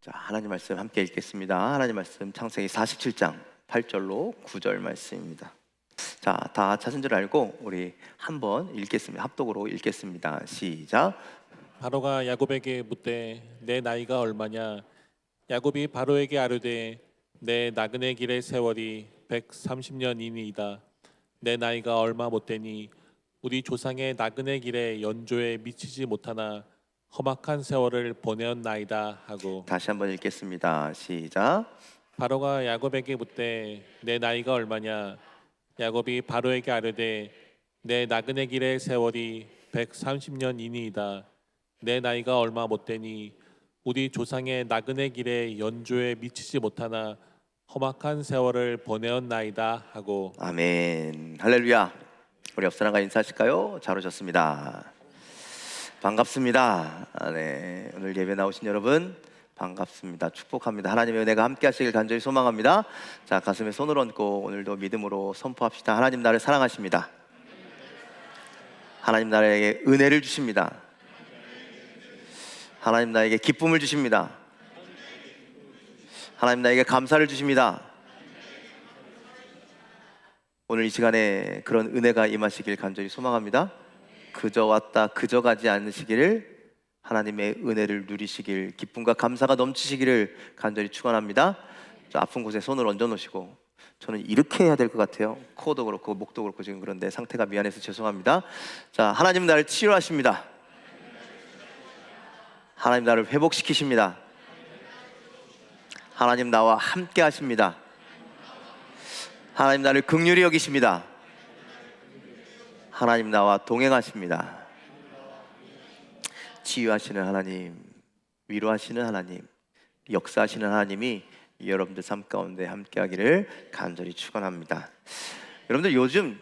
자, 하나님 말씀 함께 읽겠습니다. 하나님 말씀 창세기 47장 8절로 9절 말씀입니다. 자, 다 찾은 줄 알고 우리 한번 읽겠습니다. 합독으로 읽겠습니다. 시작. 바로가 야곱에게 묻되 내 나이가 얼마냐? 야곱이 바로에게 아뢰되 내 나그네 길의 세월이 130년이니이다. 내 나이가 얼마 못되니 우리 조상의 나그네 길의 연조에 미치지 못하나 험악한 세월을 보내었나이다 하고. 다시 한번 읽겠습니다. 시작. 바로가 야곱에게 묻되 내 나이가 얼마냐? 야곱이 바로에게 아뢰되 내 나그네 길의 세월이 130년이니이다. 내 나이가 얼마 못되니 우리 조상의 나그네 길의 연조에 미치지 못하나 험악한 세월을 보내었나이다 하고. 아멘. 할렐루야. 우리 옆 사람과 인사하실까요? 잘 오셨습니다. 반갑습니다. 네, 오늘 예배 나오신 여러분 반갑습니다. 축복합니다. 하나님의 은혜가 함께 하시길 간절히 소망합니다. 자, 가슴에 손을 얹고 오늘도 믿음으로 선포합시다. 하나님 나를 사랑하십니다. 하나님 나에게 은혜를 주십니다. 하나님 나에게 기쁨을 주십니다. 하나님 나에게 감사를 주십니다. 오늘 이 시간에 그런 은혜가 임하시길 간절히 소망합니다. 그저 왔다 그저 가지 않으시기를, 하나님의 은혜를 누리시길, 기쁨과 감사가 넘치시기를 간절히 축원합니다. 저 아픈 곳에 손을 얹어 놓으시고, 저는 이렇게 해야 될 것 같아요. 코도 그렇고 목도 그렇고 지금 그런데 상태가 미안해서 죄송합니다. 자, 하나님 나를 치료하십니다. 하나님 나를 회복시키십니다. 하나님 나와 함께 하십니다. 하나님 나를 긍휼히 여기십니다. 하나님 나와 동행하십니다. 치유하시는 하나님, 위로하시는 하나님, 역사하시는 하나님이 여러분들 삶 가운데 함께하기를 간절히 축원합니다. 여러분들 요즘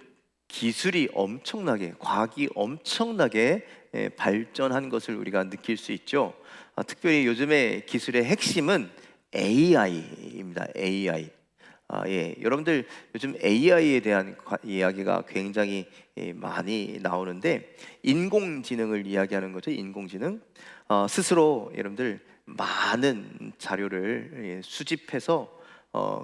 기술이 엄청나게, 과학이 엄청나게 발전한 것을 우리가 느낄 수 있죠. 특별히 요즘의 기술의 핵심은 AI입니다. AI. 여러분들 요즘 AI에 대한 이야기가 굉장히 많이 나오는데, 인공지능을 이야기하는 거죠. 인공지능. 스스로 여러분들 많은 자료를 수집해서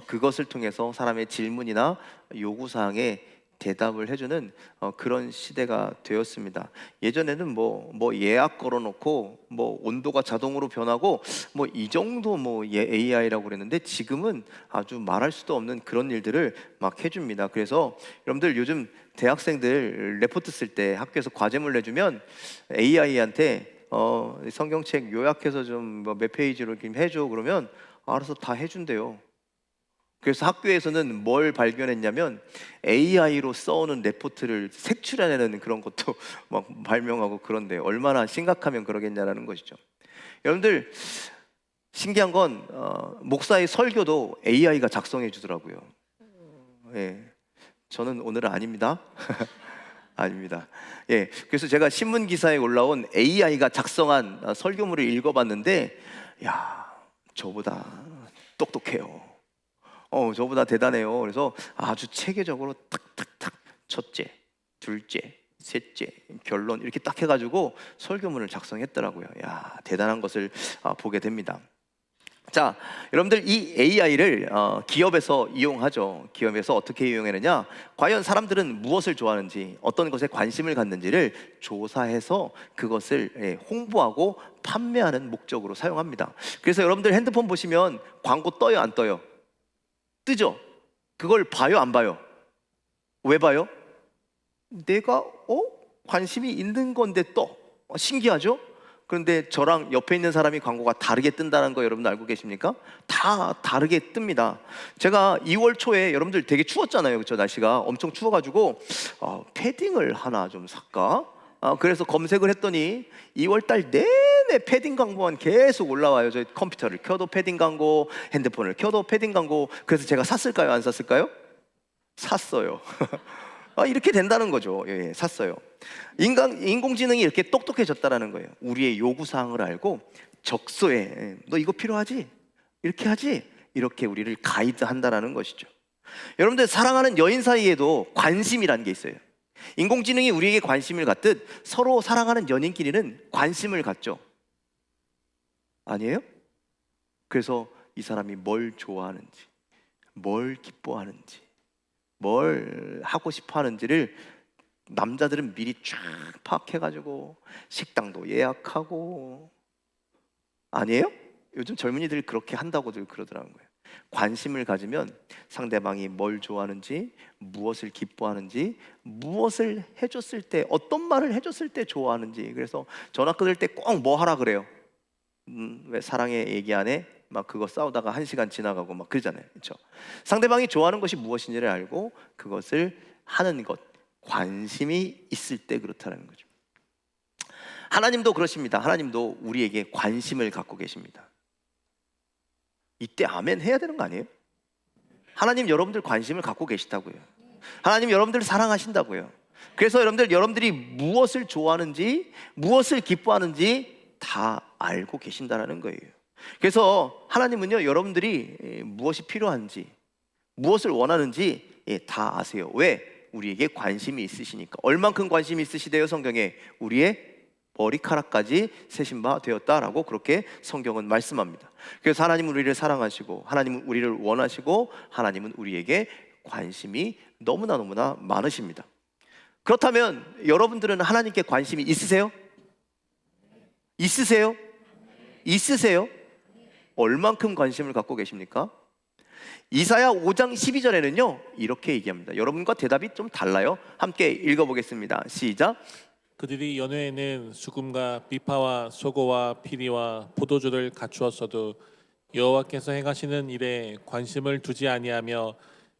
그것을 통해서 사람의 질문이나 요구사항에 대답을 해주는 그런 시대가 되었습니다. 예전에는 뭐 예약 걸어놓고 뭐 온도가 자동으로 변하고 뭐 이 정도 AI라고 그랬는데, 지금은 아주 말할 수도 없는 그런 일들을 막 해줍니다. 그래서 여러분들 요즘 대학생들 레포트 쓸 때 학교에서 과제물 내주면 AI한테 성경책 요약해서 좀 몇 페이지로 좀 해줘 그러면 알아서 다 해준대요. 그래서 학교에서는 뭘 발견했냐면 AI로 써오는 레포트를 색출해내는 그런 것도 막 발명하고, 그런데 얼마나 심각하면 그러겠냐라는 것이죠. 여러분들 신기한 건 목사의 설교도 AI가 작성해 주더라고요. 예, 저는 오늘은 아닙니다. 아닙니다. 예, 그래서 제가 신문 기사에 올라온 AI가 작성한 설교물을 읽어봤는데, 야, 저보다 똑똑해요. 저보다 대단해요. 그래서 아주 체계적으로 탁탁탁, 첫째, 둘째, 셋째, 결론 이렇게 딱 해가지고 설교문을 작성했더라고요. 야, 대단한 것을 보게 됩니다. 자, 여러분들 이 AI를 기업에서 이용하죠. 기업에서 어떻게 이용하느냐? 과연 사람들은 무엇을 좋아하는지, 어떤 것에 관심을 갖는지를 조사해서 그것을 홍보하고 판매하는 목적으로 사용합니다. 그래서 여러분들 핸드폰 보시면 광고 떠요, 안 떠요? 뜨죠? 그걸 봐요, 안 봐요? 왜 봐요? 내가 관심이 있는 건데 떠. 신기하죠? 그런데 저랑 옆에 있는 사람이 광고가 다르게 뜬다는 거 여러분 알고 계십니까? 다 다르게 뜹니다. 제가 2월 초에 여러분들 되게 추웠잖아요, 그렇죠? 날씨가 엄청 추워가지고 패딩을 하나 좀 살까? 그래서 검색을 했더니 2월 달 내내 패딩 광고만 계속 올라와요. 저희 컴퓨터를 켜도 패딩 광고, 핸드폰을 켜도 패딩 광고. 그래서 제가 샀을까요, 안 샀을까요? 샀어요. 이렇게 된다는 거죠. 예, 샀어요. 인공지능이 이렇게 똑똑해졌다라는 거예요. 우리의 요구사항을 알고 적소에 너 이거 필요하지? 이렇게 하지? 이렇게 우리를 가이드한다라는 것이죠. 여러분들 사랑하는 여인 사이에도 관심이라는 게 있어요. 인공지능이 우리에게 관심을 갖듯 서로 사랑하는 연인끼리는 관심을 갖죠. 아니에요? 그래서 이 사람이 뭘 좋아하는지, 뭘 기뻐하는지, 뭘 하고 싶어 하는지를 남자들은 미리 쫙 파악해가지고 식당도 예약하고, 아니에요? 요즘 젊은이들이 그렇게 한다고들 그러더라는 거예요. 관심을 가지면 상대방이 뭘 좋아하는지, 무엇을 기뻐하는지, 무엇을 해줬을 때, 어떤 말을 해줬을 때 좋아하는지. 그래서 전화 끊을 때 꼭 뭐 하라 그래요? 왜 사랑의 얘기 안 해? 막 그거 싸우다가 1시간 지나가고 막 그러잖아요. 그렇죠? 상대방이 좋아하는 것이 무엇인지를 알고 그것을 하는 것, 관심이 있을 때 그렇다는 거죠. 하나님도 그러십니다. 하나님도 우리에게 관심을 갖고 계십니다. 이때 아멘 해야 되는 거 아니에요? 하나님 여러분들 관심을 갖고 계시다고요. 하나님 여러분들을 사랑하신다고요. 그래서 여러분들이 무엇을 좋아하는지, 무엇을 기뻐하는지 다 알고 계신다라는 거예요. 그래서 하나님은요, 여러분들이 무엇이 필요한지, 무엇을 원하는지 다 아세요. 왜? 우리에게 관심이 있으시니까. 얼만큼 관심이 있으시대요, 성경에? 우리의 머리카락까지 세신 바 되었다라고 그렇게 성경은 말씀합니다. 그래서 하나님은 우리를 사랑하시고, 하나님은 우리를 원하시고, 하나님은 우리에게 관심이 너무나 많으십니다. 그렇다면 여러분들은 하나님께 관심이 있으세요? 있으세요? 있으세요? 얼만큼 관심을 갖고 계십니까? 이사야 5장 12절에는요 이렇게 얘기합니다. 여러분과 대답이 좀 달라요. 함께 읽어보겠습니다. 시작. 그들이 연회에는 수금과 비파와 소고와 피리와 포도주를 갖추었어도 여호와께서 행하시는 일에 관심을 두지 아니하며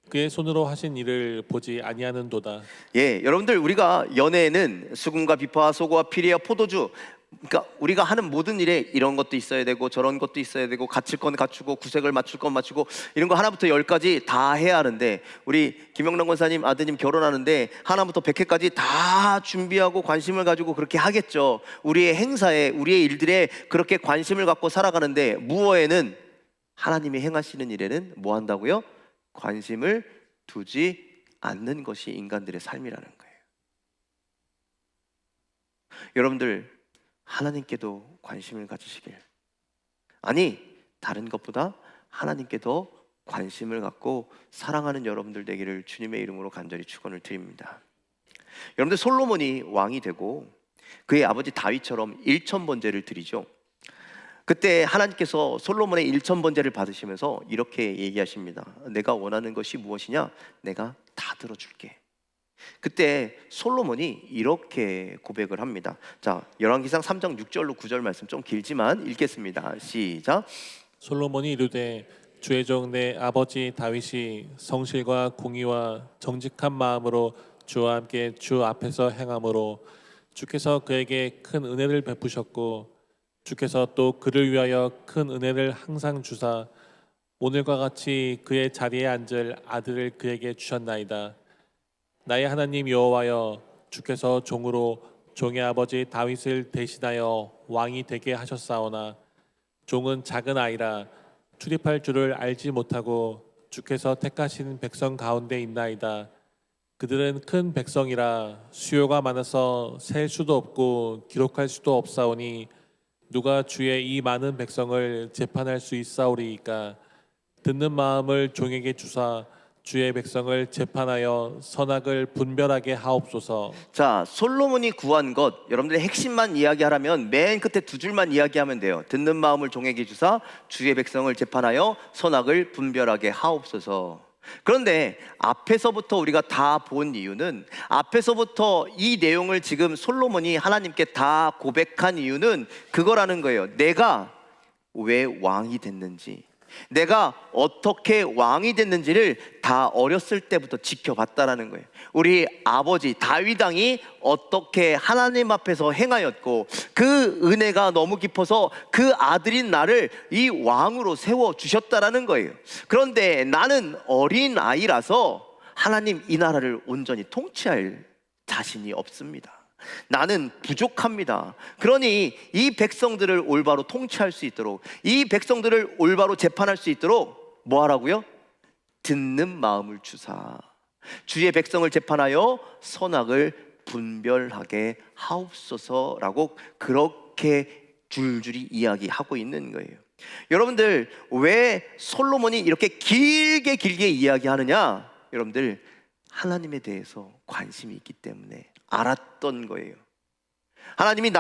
그의 손으로 하신 일을 보지 아니하는도다. 예, 여러분들 우리가 연애에는 수금과 비파와 소고와 피리와 포도주, 그러니까 우리가 하는 모든 일에 이런 것도 있어야 되고 저런 것도 있어야 되고 갖출 건 갖추고 구색을 맞출 건 맞추고 이런 거 하나부터 10까지 다 해야 하는데, 우리 김영란 권사님 아드님 결혼하는데 하나부터 100회까지 다 준비하고 관심을 가지고 그렇게 하겠죠. 우리의 행사에, 우리의 일들에 그렇게 관심을 갖고 살아가는데, 무엇에는, 하나님이 행하시는 일에는 뭐 한다고요? 관심을 두지 않는 것이 인간들의 삶이라는 거예요. 여러분들 하나님께도 관심을 가지시길, 아니 다른 것보다 하나님께 더 관심을 갖고 사랑하는 여러분들 되기를 주님의 이름으로 간절히 축원을 드립니다. 여러분들 솔로몬이 왕이 되고 그의 아버지 다윗처럼 1000번제를 드리죠. 그때 하나님께서 솔로몬의 1000번제를 받으시면서 이렇게 얘기하십니다. 내가 원하는 것이 무엇이냐? 내가 다 들어줄게. 그때 솔로몬이 이렇게 고백을 합니다. 자, 열왕기상 3장 6절로 9절 말씀 좀 길지만 읽겠습니다. 시작. 솔로몬이 이르되 주의 종 내 아버지 다윗이 성실과 공의와 정직한 마음으로 주와 함께 주 앞에서 행함으로 주께서 그에게 큰 은혜를 베푸셨고 주께서 또 그를 위하여 큰 은혜를 항상 주사 오늘과 같이 그의 자리에 앉을 아들을 그에게 주셨나이다. 나의 하나님 여호와여, 주께서 종으로 종의 아버지 다윗을 대신하여 왕이 되게 하셨사오나 종은 작은 아이라 출입할 줄을 알지 못하고 주께서 택하신 백성 가운데 있나이다. 그들은 큰 백성이라 수요가 많아서 셀 수도 없고 기록할 수도 없사오니 누가 주의 이 많은 백성을 재판할 수 있사오리이까. 듣는 마음을 종에게 주사 주의 백성을 재판하여 선악을 분별하게 하옵소서. 자, 솔로몬이 구한 것, 여러분들의 핵심만 이야기하라면 맨 끝에 두 줄만 이야기하면 돼요. 듣는 마음을 종에게 주사 주의 백성을 재판하여 선악을 분별하게 하옵소서. 그런데 앞에서부터 우리가 다 본 이유는, 앞에서부터 이 내용을 지금 솔로몬이 하나님께 다 고백한 이유는 그거라는 거예요. 내가 왜 왕이 됐는지, 내가 어떻게 왕이 됐는지를 다 어렸을 때부터 지켜봤다라는 거예요. 우리 아버지 다윗 왕이 어떻게 하나님 앞에서 행하였고 그 은혜가 너무 깊어서 그 아들인 나를 이 왕으로 세워주셨다라는 거예요. 그런데 나는 어린 아이라서 하나님 이 나라를 온전히 통치할 자신이 없습니다. 나는 부족합니다. 그러니 이 백성들을 올바로 통치할 수 있도록, 이 백성들을 올바로 재판할 수 있도록 뭐 하라고요? 듣는 마음을 주사 주의 백성을 재판하여 선악을 분별하게 하옵소서라고 그렇게 줄줄이 이야기하고 있는 거예요. 여러분들 왜 솔로몬이 이렇게 길게 이야기하느냐? 여러분들 하나님에 대해서 관심이 있기 때문에 알았던 거예요. 하나님이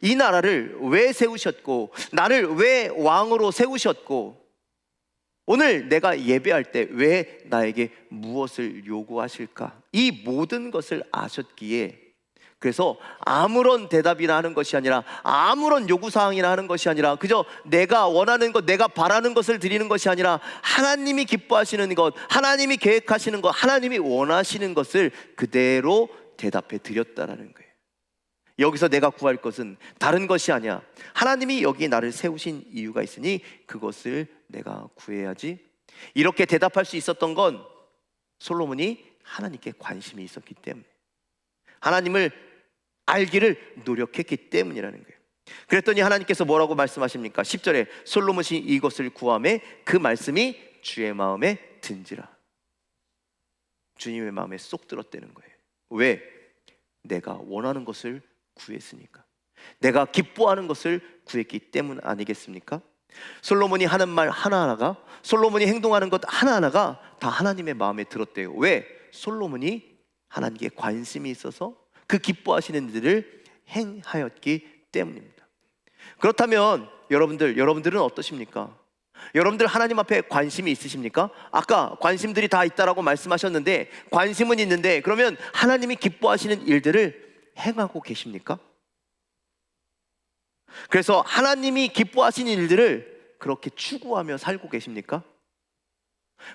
이 나라를 왜 세우셨고, 나를 왜 왕으로 세우셨고, 오늘 내가 예배할 때 왜 나에게 무엇을 요구하실까? 이 모든 것을 아셨기에, 그래서 아무런 대답이나 하는 것이 아니라, 아무런 요구사항이나 하는 것이 아니라, 그저 내가 원하는 것, 내가 바라는 것을 드리는 것이 아니라, 하나님이 기뻐하시는 것, 하나님이 계획하시는 것, 하나님이 원하시는 것을 그대로 대답해 드렸다라는 거예요. 여기서 내가 구할 것은 다른 것이 아니야. 하나님이 여기 나를 세우신 이유가 있으니 그것을 내가 구해야지. 이렇게 대답할 수 있었던 건 솔로몬이 하나님께 관심이 있었기 때문에, 하나님을 알기를 노력했기 때문이라는 거예요. 그랬더니 하나님께서 뭐라고 말씀하십니까? 10절에 솔로몬이 이것을 구하매 그 말씀이 주의 마음에 든지라. 주님의 마음에 쏙 들었다는 거예요. 왜? 내가 원하는 것을 구했으니까, 내가 기뻐하는 것을 구했기 때문 아니겠습니까? 솔로몬이 하는 말 하나하나가, 솔로몬이 행동하는 것 하나하나가 다 하나님의 마음에 들었대요. 왜? 솔로몬이 하나님께 관심이 있어서 그 기뻐하시는 일들을 행하였기 때문입니다. 그렇다면 여러분들은 어떠십니까? 여러분들 하나님 앞에 관심이 있으십니까? 아까 관심들이 다 있다라고 말씀하셨는데, 관심은 있는데 그러면 하나님이 기뻐하시는 일들을 행하고 계십니까? 그래서 하나님이 기뻐하시는 일들을 그렇게 추구하며 살고 계십니까?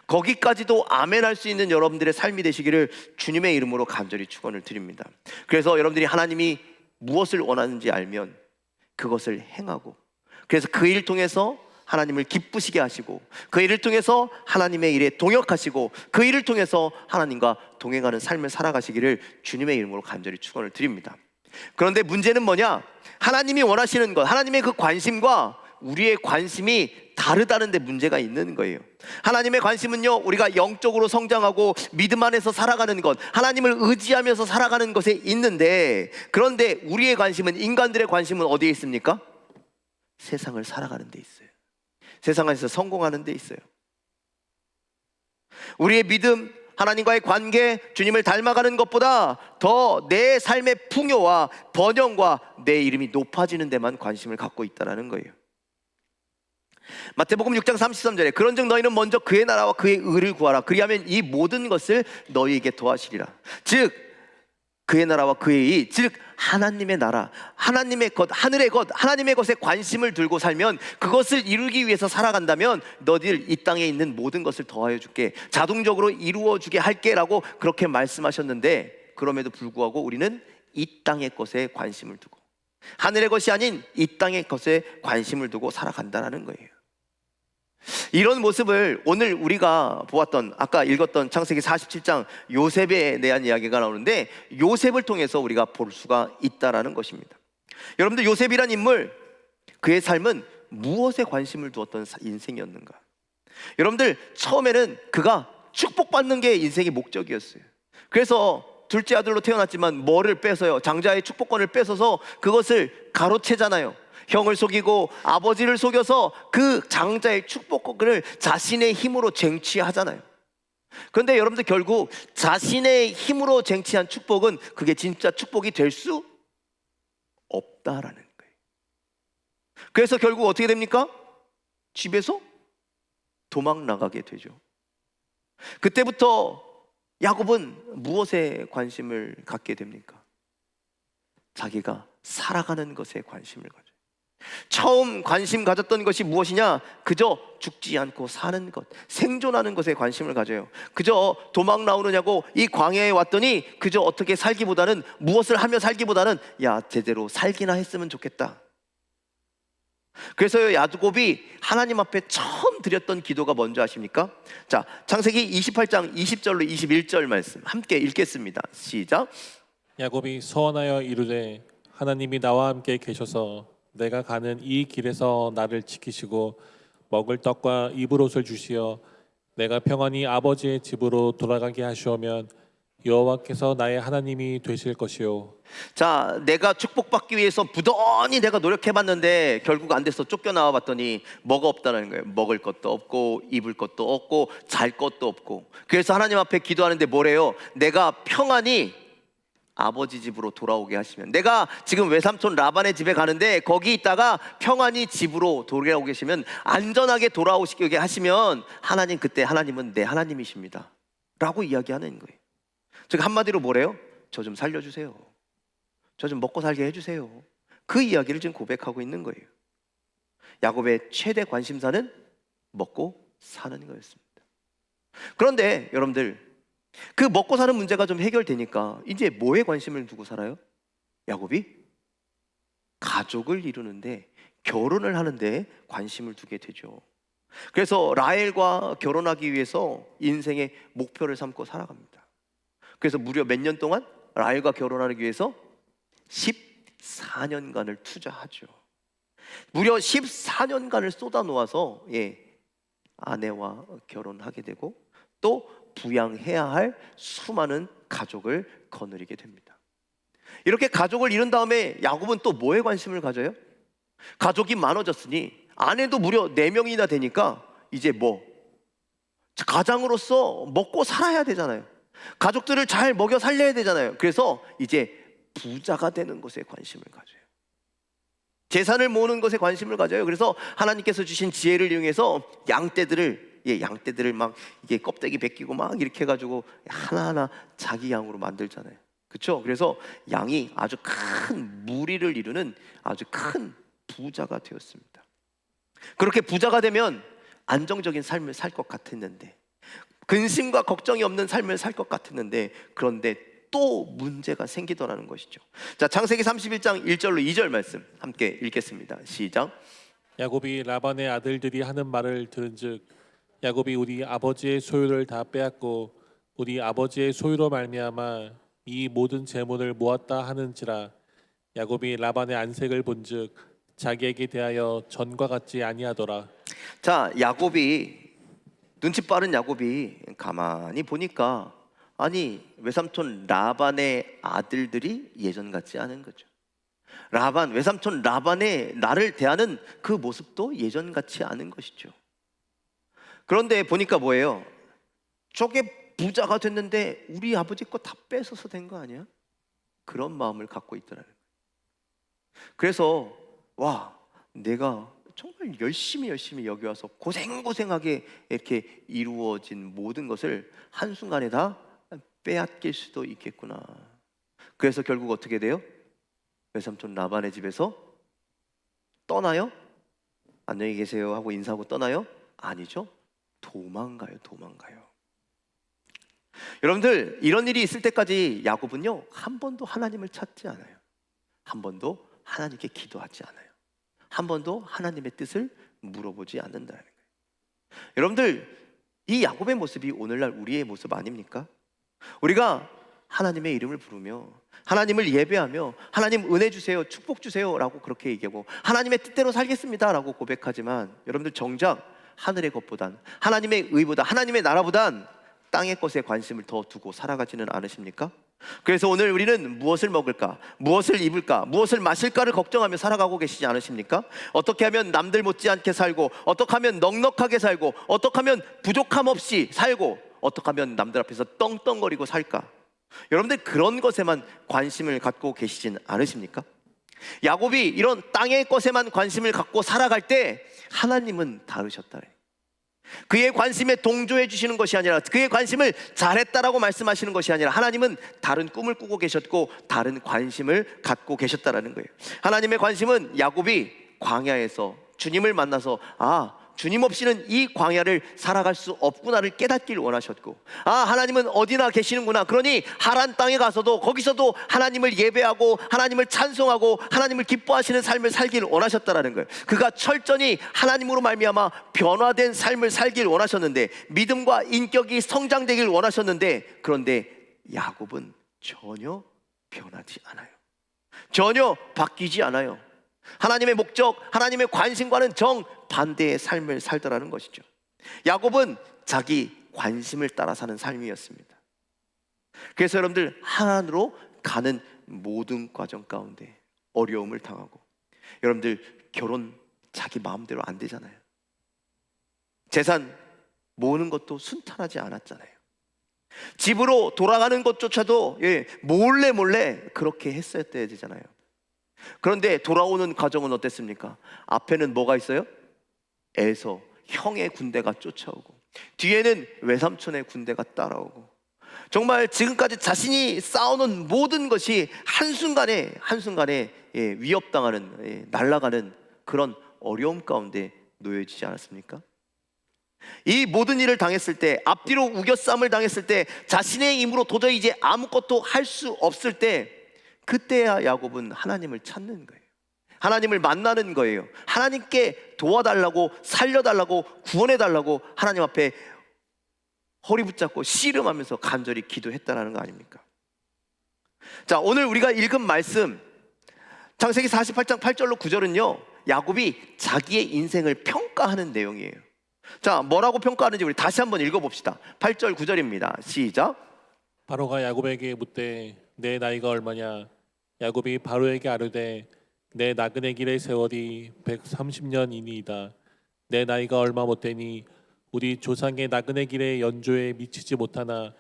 거기까지도 아멘할 수 있는 여러분들의 삶이 되시기를 주님의 이름으로 간절히 축원을 드립니다. 그래서 여러분들이 하나님이 무엇을 원하는지 알면 그것을 행하고, 그래서 그 일을 통해서 하나님을 기쁘시게 하시고, 그 일을 통해서 하나님의 일에 동역하시고, 그 일을 통해서 하나님과 동행하는 삶을 살아가시기를 주님의 이름으로 간절히 축원을 드립니다. 그런데 문제는 뭐냐? 하나님이 원하시는 것, 하나님의 그 관심과 우리의 관심이 다르다는 데 문제가 있는 거예요. 하나님의 관심은요, 우리가 영적으로 성장하고 믿음 안에서 살아가는 것, 하나님을 의지하면서 살아가는 것에 있는데, 그런데 우리의 관심은, 인간들의 관심은 어디에 있습니까? 세상을 살아가는 데 있어요. 세상에서 성공하는 데 있어요. 우리의 믿음, 하나님과의 관계, 주님을 닮아가는 것보다 더 내 삶의 풍요와 번영과 내 이름이 높아지는 데만 관심을 갖고 있다는 거예요. 마태복음 6장 33절에 그런즉 너희는 먼저 그의 나라와 그의 의를 구하라. 그리하면 이 모든 것을 너희에게 더하시리라. 즉 그의 나라와 그의 의, 즉 하나님의 나라, 하나님의 것, 하늘의 것, 하나님의 것에 관심을 들고 살면, 그것을 이루기 위해서 살아간다면 너희들 이 땅에 있는 모든 것을 더하여 줄게, 자동적으로 이루어 주게 할게 라고 그렇게 말씀하셨는데, 그럼에도 불구하고 우리는 이 땅의 것에 관심을 두고, 하늘의 것이 아닌 이 땅의 것에 관심을 두고 살아간다는 거예요. 이런 모습을 오늘 우리가 보았던, 아까 읽었던 창세기 47장 요셉에 대한 이야기가 나오는데, 요셉을 통해서 우리가 볼 수가 있다라는 것입니다. 여러분들, 요셉이란 인물, 그의 삶은 무엇에 관심을 두었던 인생이었는가? 여러분들, 처음에는 그가 축복받는 게 인생의 목적이었어요. 그래서 둘째 아들로 태어났지만 뭐를 뺏어요? 장자의 축복권을 뺏어서 그것을 가로채잖아요. 형을 속이고 아버지를 속여서 그 장자의 축복권을 자신의 힘으로 쟁취하잖아요. 그런데 여러분들, 결국 자신의 힘으로 쟁취한 축복은 그게 진짜 축복이 될 수 없다라는 거예요. 그래서 결국 어떻게 됩니까? 집에서 도망 나가게 되죠. 그때부터 야곱은 무엇에 관심을 갖게 됩니까? 자기가 살아가는 것에 관심을 가져요. 처음 관심 가졌던 것이 무엇이냐? 그저 죽지 않고 사는 것, 생존하는 것에 관심을 가져요. 그저 도망 나오느냐고 이 광야에 왔더니 그저 어떻게 살기보다는, 무엇을 하며 살기보다는 야, 제대로 살기나 했으면 좋겠다. 그래서 야곱이 하나님 앞에 처음 드렸던 기도가 뭔지 아십니까? 자, 창세기 28장 20절로 21절 말씀 함께 읽겠습니다. 시작. 야곱이 서원하여 이르되 하나님이 나와 함께 계셔서 내가 가는 이 길에서 나를 지키시고 먹을 떡과 입을 옷을 주시어 내가 평안히 아버지의 집으로 돌아가게 하시오면 여호와께서 나의 하나님이 되실 것이요 자, 내가 축복받기 위해서 부단히 내가 노력해봤는데 결국 안 돼서 쫓겨나와 봤더니 뭐가 없다는 거예요. 먹을 것도 없고 입을 것도 없고 잘 것도 없고. 그래서 하나님 앞에 기도하는데 뭐래요? 내가 평안히 아버지 집으로 돌아오게 하시면, 내가 지금 외삼촌 라반의 집에 가는데 거기 있다가 평안히 집으로 돌아오게 계시면, 안전하게 돌아오시게 하시면 하나님, 그때 하나님은 내 하나님이십니다 라고 이야기하는 거예요. 즉 한마디로 뭐래요? 저 좀 살려주세요. 저 좀 먹고 살게 해주세요. 그 이야기를 지금 고백하고 있는 거예요. 야곱의 최대 관심사는 먹고 사는 거였습니다. 그런데 여러분들, 그 먹고 사는 문제가 좀 해결되니까 이제 뭐에 관심을 두고 살아요? 야곱이 가족을 이루는데, 결혼을 하는데 관심을 두게 되죠. 그래서 라헬과 결혼하기 위해서 인생의 목표를 삼고 살아갑니다. 그래서 무려 몇 년 동안 라헬과 결혼하기 위해서 14년간을 투자하죠. 무려 14년간을 쏟아 놓아서 아내와 결혼하게 되고 또 부양해야 할 수많은 가족을 거느리게 됩니다. 이렇게 가족을 이룬 다음에 야곱은 또 뭐에 관심을 가져요? 가족이 많아졌으니 아내도 무려 4명이나 되니까 이제 가장으로서 먹고 살아야 되잖아요. 가족들을 잘 먹여 살려야 되잖아요. 그래서 이제 부자가 되는 것에 관심을 가져요. 재산을 모으는 것에 관심을 가져요. 그래서 하나님께서 주신 지혜를 이용해서 양떼들을 막 이게 껍데기 벗기고 막 이렇게 해가지고 하나하나 자기 양으로 만들잖아요. 그렇죠? 그래서 양이 아주 큰 무리를 이루는 아주 큰 부자가 되었습니다. 그렇게 부자가 되면 안정적인 삶을 살 것 같았는데, 근심과 걱정이 없는 삶을 살 것 같았는데, 그런데 또 문제가 생기더라는 것이죠. 자, 창세기 31장 1절로 2절 말씀 함께 읽겠습니다. 시작. 야곱이 라반의 아들들이 하는 말을 들은즉 야곱이 우리 아버지의 소유를 다 빼앗고 우리 아버지의 소유로 말미암아 이 모든 재물을 모았다 하는지라. 야곱이 라반의 안색을 본즉 자기에게 대하여 전과 같지 아니하더라. 자, 눈치 빠른 야곱이 가만히 보니까, 아니, 외삼촌 라반의 아들들이 예전 같지 않은 거죠. 외삼촌 라반의 나를 대하는 그 모습도 예전 같지 않은 것이죠. 그런데 보니까 뭐예요? 저게 부자가 됐는데 우리 아버지 거 다 뺏어서 된 거 아니야? 그런 마음을 갖고 있더라는 거예요. 그래서 내가 정말 열심히 여기 와서 고생하게 이렇게 이루어진 모든 것을 한순간에 다 빼앗길 수도 있겠구나. 그래서 결국 어떻게 돼요? 외삼촌 라반의 집에서 떠나요? 안녕히 계세요 하고 인사하고 떠나요? 아니죠. 도망가요. 여러분들, 이런 일이 있을 때까지 야곱은요 한 번도 하나님을 찾지 않아요. 한 번도 하나님께 기도하지 않아요. 한 번도 하나님의 뜻을 물어보지 않는다는 거예요. 여러분들, 이 야곱의 모습이 오늘날 우리의 모습 아닙니까? 우리가 하나님의 이름을 부르며 하나님을 예배하며 하나님 은혜 주세요, 축복 주세요 라고 그렇게 얘기하고 하나님의 뜻대로 살겠습니다 라고 고백하지만, 여러분들 정작 하늘의 것보단, 하나님의 의보다, 하나님의 나라보단 땅의 것에 관심을 더 두고 살아가지는 않으십니까? 그래서 오늘 우리는 무엇을 먹을까, 무엇을 입을까, 무엇을 마실까를 걱정하며 살아가고 계시지 않으십니까? 어떻게 하면 남들 못지않게 살고, 어떻게 하면 넉넉하게 살고, 어떻게 하면 부족함 없이 살고, 어떻게 하면 남들 앞에서 떵떵거리고 살까? 여러분들 그런 것에만 관심을 갖고 계시진 않으십니까? 야곱이 이런 땅의 것에만 관심을 갖고 살아갈 때 하나님은 다르셨다. 그의 관심에 동조해 주시는 것이 아니라, 그의 관심을 잘했다라고 말씀하시는 것이 아니라, 하나님은 다른 꿈을 꾸고 계셨고 다른 관심을 갖고 계셨다라는 거예요. 하나님의 관심은 야곱이 광야에서 주님을 만나서 주님 없이는 이 광야를 살아갈 수 없구나를 깨닫길 원하셨고, 하나님은 어디나 계시는구나, 그러니 하란 땅에 가서도 거기서도 하나님을 예배하고 하나님을 찬송하고 하나님을 기뻐하시는 삶을 살기를 원하셨다라는 거예요. 그가 철저히 하나님으로 말미암아 변화된 삶을 살길 원하셨는데, 믿음과 인격이 성장되길 원하셨는데, 그런데 야곱은 전혀 변하지 않아요. 전혀 바뀌지 않아요. 하나님의 목적, 하나님의 관심과는 정반대의 삶을 살더라는 것이죠. 야곱은 자기 관심을 따라 사는 삶이었습니다. 그래서 여러분들 하나님으로 가는 모든 과정 가운데 어려움을 당하고, 여러분들 결혼 자기 마음대로 안 되잖아요. 재산 모으는 것도 순탄하지 않았잖아요. 집으로 돌아가는 것조차도 몰래 몰래 그렇게 했어야 되잖아요. 그런데 돌아오는 과정은 어땠습니까? 앞에는 뭐가 있어요? 에서 형의 군대가 쫓아오고, 뒤에는 외삼촌의 군대가 따라오고, 정말 지금까지 자신이 쌓아놓은 모든 것이 한순간에 위협당하는, 날아가는 그런 어려움 가운데 놓여지지 않았습니까? 이 모든 일을 당했을 때, 앞뒤로 우겨싸움을 당했을 때, 자신의 힘으로 도저히 이제 아무것도 할 수 없을 때, 그때야 야곱은 하나님을 찾는 거예요. 하나님을 만나는 거예요. 하나님께 도와달라고, 살려달라고, 구원해달라고 하나님 앞에 허리 붙잡고 씨름하면서 간절히 기도했다라는 거 아닙니까? 자, 오늘 우리가 읽은 말씀 창세기 48장 8절로 9절은요, 야곱이 자기의 인생을 평가하는 내용이에요. 자, 뭐라고 평가하는지 우리 다시 한번 읽어봅시다. 8절 9절입니다. 시작. 바로가 야곱에게 묻되 내 나이가 얼마냐? 야곱이 바로에게 아뢰되 내 나그네 길의 세월이 130년이니이다. 내 나이가 얼마 못되니 우리 조상의 나그네 길의 연조에 미치지 못하나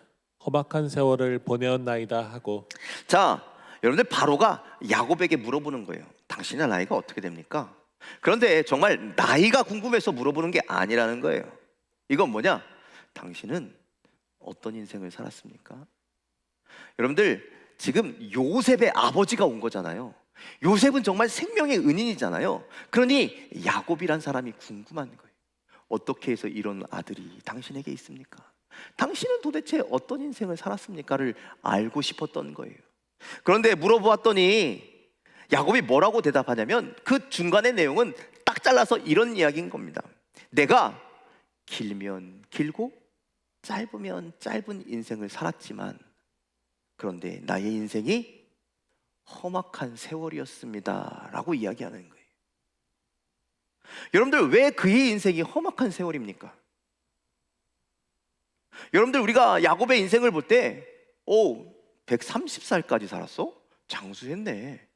험악한 세월을 보내었나이다 하고. 자, 여러분들 바로가 야곱에게 물어보는 거예요. 당신의 나이가 어떻게 됩니까? 그런데 정말 나이가 궁금해서 물어보는 게 아니라는 거예요. 이건 뭐냐? 당신은 어떤 인생을 살았습니까? 여러분들 지금 요셉의 아버지가 온 거잖아요. 요셉은 정말 생명의 은인이잖아요. 그러니 야곱이란 사람이 궁금한 거예요. 어떻게 해서 이런 아들이 당신에게 있습니까? 당신은 도대체 어떤 인생을 살았습니까?를 알고 싶었던 거예요. 그런데 물어보았더니 야곱이 뭐라고 대답하냐면, 그 중간의 내용은 딱 잘라서 이런 이야기인 겁니다. 내가 길면 길고 짧으면 짧은 인생을 살았지만, 그런데 나의 인생이 험악한 세월이었습니다 라고 이야기하는 거예요. 여러분들, 왜 그의 인생이 험악한 세월입니까? 여러분들, 우리가 야곱의 인생을 볼 때 130살까지 살았어? 장수했네.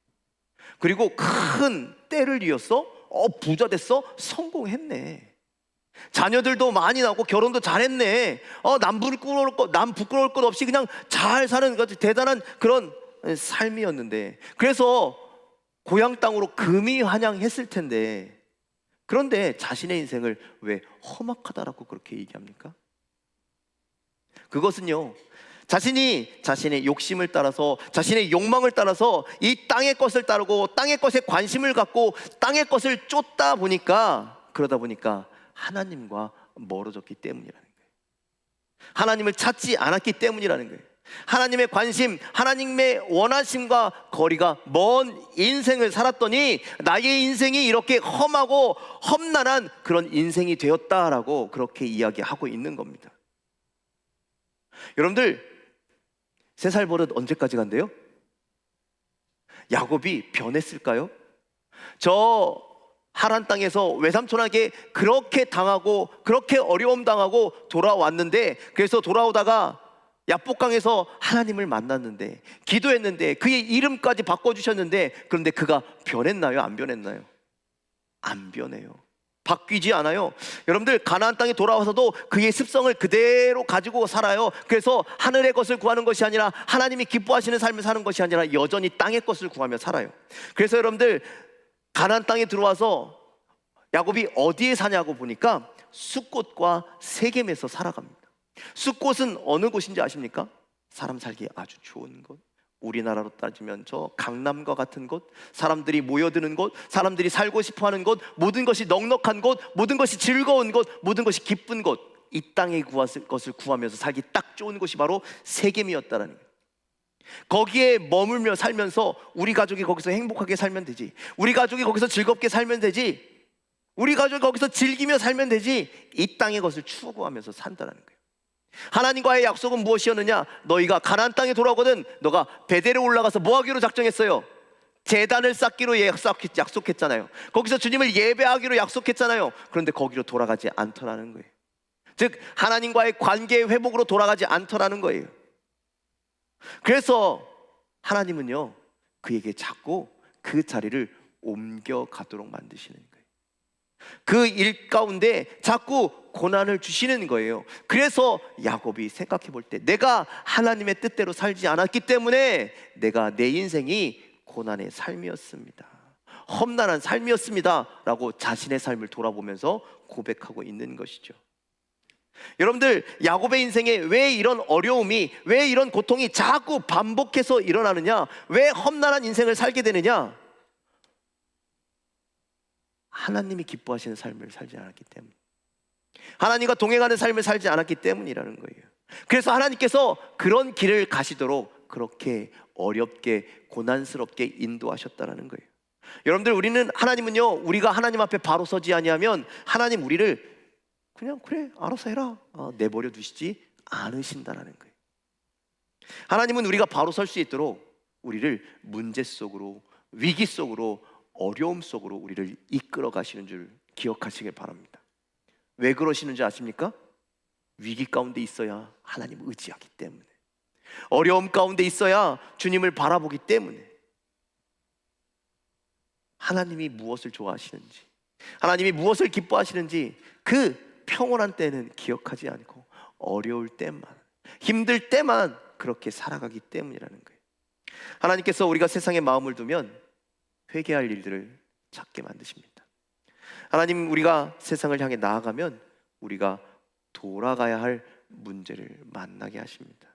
그리고 큰 때를 이었어? 부자 됐어? 성공했네. 자녀들도 많이 나고 결혼도 잘했네. 남 부끄러울 것 없이 그냥 잘 사는 대단한 그런 삶이었는데, 그래서 고향 땅으로 금이 환영했을 텐데, 그런데 자신의 인생을 왜 험악하다라고 그렇게 얘기합니까? 그것은요, 자신의 욕심을 따라서, 자신의 욕망을 따라서 이 땅의 것을 따르고 땅의 것에 관심을 갖고 땅의 것을 쫓다 보니까, 그러다 보니까 하나님과 멀어졌기 때문이라는 거예요. 하나님을 찾지 않았기 때문이라는 거예요. 하나님의 관심, 하나님의 원하심과 거리가 먼 인생을 살았더니 나의 인생이 이렇게 험하고 험난한 그런 인생이 되었다라고 그렇게 이야기하고 있는 겁니다. 여러분들, 3살 버릇 언제까지 간대요? 야곱이 변했을까요? 저 하란 땅에서 외삼촌에게 그렇게 당하고 그렇게 어려움 당하고 돌아왔는데, 그래서 돌아오다가 야복강에서 하나님을 만났는데, 기도했는데, 그의 이름까지 바꿔주셨는데, 그런데 그가 변했나요? 안 변했나요? 안 변해요. 바뀌지 않아요. 여러분들, 가나안 땅에 돌아와서도 그의 습성을 그대로 가지고 살아요. 그래서 하늘의 것을 구하는 것이 아니라, 하나님이 기뻐하시는 삶을 사는 것이 아니라 여전히 땅의 것을 구하며 살아요. 그래서 여러분들, 가나안 땅에 들어와서 야곱이 어디에 사냐고 보니까 숫곳과 세겜에서 살아갑니다. 숫곳은 어느 곳인지 아십니까? 사람 살기 아주 좋은 곳, 우리나라로 따지면 저 강남과 같은 곳, 사람들이 모여드는 곳, 사람들이 살고 싶어하는 곳, 모든 것이 넉넉한 곳, 모든 것이 즐거운 곳, 모든 것이 기쁜 곳, 이 땅의 것을 구하면서 살기 딱 좋은 곳이 바로 세겜이었다라는 거예요. 거기에 머물며 살면서 우리 가족이 거기서 행복하게 살면 되지, 우리 가족이 거기서 즐겁게 살면 되지, 우리 가족이 거기서 즐기며 살면 되지, 이 땅의 것을 추구하면서 산다는 거예요. 하나님과의 약속은 무엇이었느냐? 너희가 가나안 땅에 돌아오거든 너가 베델에 올라가서 뭐 하기로 작정했어요? 제단을 쌓기로 약속했잖아요. 거기서 주님을 예배하기로 약속했잖아요. 그런데 거기로 돌아가지 않더라는 거예요. 즉 하나님과의 관계의 회복으로 돌아가지 않더라는 거예요. 그래서 하나님은요, 그에게 자꾸 그 자리를 옮겨가도록 만드시는 거예요. 그 일 가운데 자꾸 고난을 주시는 거예요. 그래서 야곱이 생각해 볼 때, 내가 하나님의 뜻대로 살지 않았기 때문에 내가 내 인생이 고난의 삶이었습니다, 험난한 삶이었습니다 라고 자신의 삶을 돌아보면서 고백하고 있는 것이죠. 여러분들, 야곱의 인생에 왜 이런 어려움이, 왜 이런 고통이 자꾸 반복해서 일어나느냐, 왜 험난한 인생을 살게 되느냐? 하나님이 기뻐하시는 삶을 살지 않았기 때문, 하나님과 동행하는 삶을 살지 않았기 때문이라는 거예요. 그래서 하나님께서 그런 길을 가시도록 그렇게 어렵게 고난스럽게 인도하셨다라는 거예요. 여러분들, 하나님은요, 우리가 하나님 앞에 바로 서지 아니하면 하나님 우리를 그냥 그래 알아서 해라 내버려 두시지 않으신다라는 거예요. 하나님은 우리가 바로 설 수 있도록 우리를 문제 속으로, 위기 속으로, 어려움 속으로 우리를 이끌어 가시는 줄 기억하시길 바랍니다. 왜 그러시는지 아십니까? 위기 가운데 있어야 하나님을 의지하기 때문에, 어려움 가운데 있어야 주님을 바라보기 때문에. 하나님이 무엇을 좋아하시는지, 하나님이 무엇을 기뻐하시는지 그 평온한 때는 기억하지 않고 어려울 때만, 힘들 때만 그렇게 살아가기 때문이라는 거예요. 하나님께서 우리가 세상에 마음을 두면 회개할 일들을 찾게 만드십니다. 하나님, 우리가 세상을 향해 나아가면 우리가 돌아가야 할 문제를 만나게 하십니다.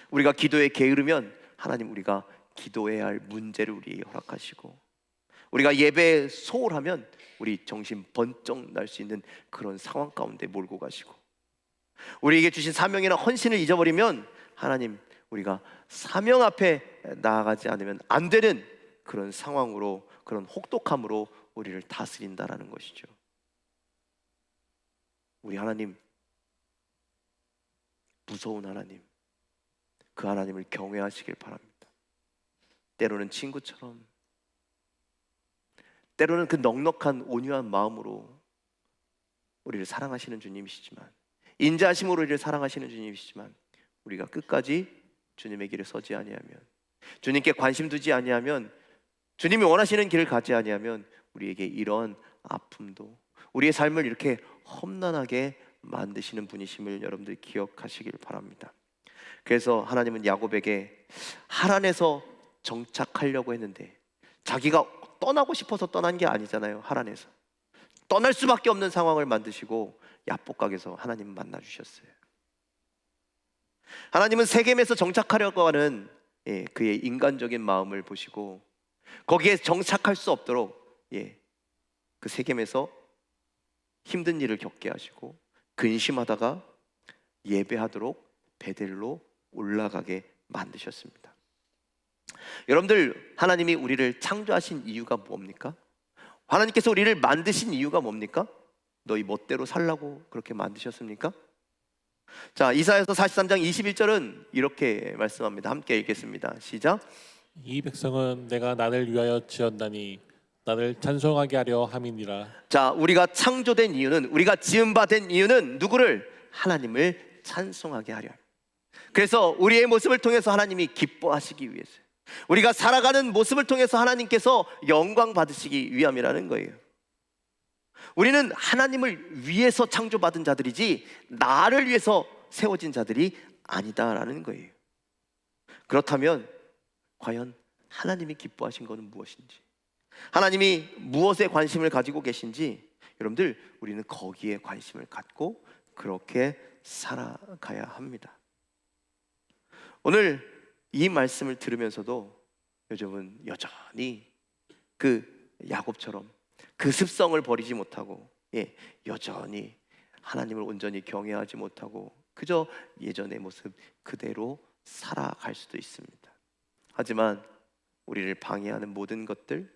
우리가 기도에 게으르면 하나님, 우리가 기도해야 할 문제를 우리에게 허락하시고, 우리가 예배에 소홀하면 우리 정신 번쩍 날 수 있는 그런 상황 가운데 몰고 가시고, 우리에게 주신 사명이나 헌신을 잊어버리면 하나님, 우리가 사명 앞에 나아가지 않으면 안 되는 그런 상황으로, 그런 혹독함으로 우리를 다스린다라는 것이죠. 우리 하나님, 무서운 하나님, 그 하나님을 경외하시길 바랍니다. 때로는 친구처럼, 때로는 그 넉넉한 온유한 마음으로 우리를 사랑하시는 주님이시지만, 인자하심으로 우리를 사랑하시는 주님이시지만, 우리가 끝까지 주님의 길에 서지 아니하면, 주님께 관심 두지 아니하면, 주님이 원하시는 길을 가지 아니하면 우리에게 이런 아픔도, 우리의 삶을 이렇게 험난하게 만드시는 분이심을 여러분들 기억하시길 바랍니다. 그래서 하나님은 야곱에게 하란에서 정착하려고 했는데, 자기가 떠나고 싶어서 떠난 게 아니잖아요. 하란에서 떠날 수밖에 없는 상황을 만드시고 야복강에서 하나님 만나 주셨어요. 하나님은 세겜에서 정착하려고 하는 그의 인간적인 마음을 보시고, 거기에 정착할 수 없도록 그 세겜에서 힘든 일을 겪게 하시고, 근심하다가 예배하도록 베델로 올라가게 만드셨습니다. 여러분들, 하나님이 우리를 창조하신 이유가 뭡니까? 하나님께서 우리를 만드신 이유가 뭡니까? 너희 멋대로 살라고 그렇게 만드셨습니까? 자, 이사야서 43장 21절은 이렇게 말씀합니다. 함께 읽겠습니다. 시작. 이 백성은 내가 나를 위하여 지었나니 나를 찬송하게 하려 함이니라. 자, 우리가 창조된 이유는, 우리가 지음 바 된 이유는 누구를? 하나님을 찬송하게 하려. 그래서 우리의 모습을 통해서 하나님이 기뻐하시기 위해서, 우리가 살아가는 모습을 통해서 하나님께서 영광 받으시기 위함이라는 거예요. 우리는 하나님을 위해서 창조받은 자들이지 나를 위해서 세워진 자들이 아니다라는 거예요. 그렇다면 과연 하나님이 기뻐하신 것은 무엇인지, 하나님이 무엇에 관심을 가지고 계신지, 여러분들, 우리는 거기에 관심을 갖고 그렇게 살아가야 합니다. 오늘 이 말씀을 들으면서도 요즘은 여전히 그 야곱처럼 그 습성을 버리지 못하고, 여전히 하나님을 온전히 경외하지 못하고 그저 예전의 모습 그대로 살아갈 수도 있습니다. 하지만 우리를 방해하는 모든 것들,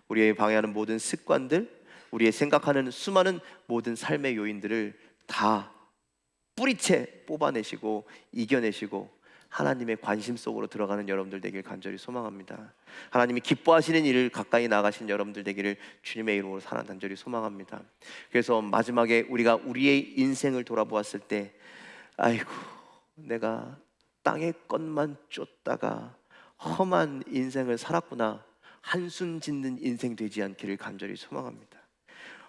우리의 방해하는 모든 습관들, 우리의 생각하는 수많은 모든 삶의 요인들을 다 뿌리채 뽑아내시고 이겨내시고 하나님의 관심 속으로 들어가는 여러분들 되길 간절히 소망합니다. 하나님이 기뻐하시는 일을 가까이 나가신 여러분들 되기를 주님의 이름으로 간절히 소망합니다. 그래서 마지막에 우리가 우리의 인생을 돌아보았을 때, 아이고, 내가 땅의 것만 쫓다가 험한 인생을 살았구나, 한숨 짓는 인생 되지 않기를 간절히 소망합니다.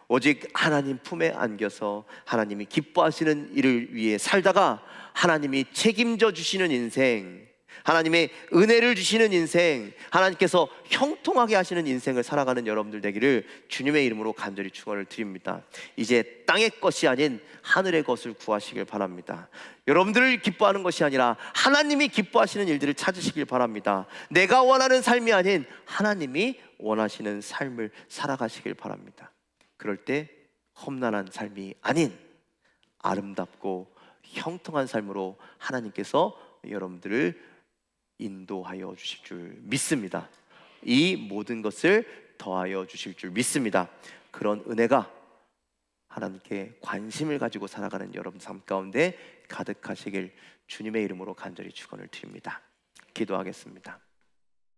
오직 하나님 품에 안겨서 하나님이 기뻐하시는 일을 위해 살다가 하나님이 책임져 주시는 인생, 하나님의 은혜를 주시는 인생, 하나님께서 형통하게 하시는 인생을 살아가는 여러분들 되기를 주님의 이름으로 간절히 축원을 드립니다. 이제 땅의 것이 아닌 하늘의 것을 구하시길 바랍니다. 여러분들을 기뻐하는 것이 아니라 하나님이 기뻐하시는 일들을 찾으시길 바랍니다. 내가 원하는 삶이 아닌 하나님이 원하시는 삶을 살아가시길 바랍니다. 그럴 때 험난한 삶이 아닌 아름답고 형통한 삶으로 하나님께서 여러분들을 인도하여 주실 줄 믿습니다. 이 모든 것을 더하여 주실 줄 믿습니다. 그런 은혜가 하나님께 관심을 가지고 살아가는 여러분 삶 가운데 가득하시길 주님의 이름으로 간절히 축원을 드립니다. 기도하겠습니다.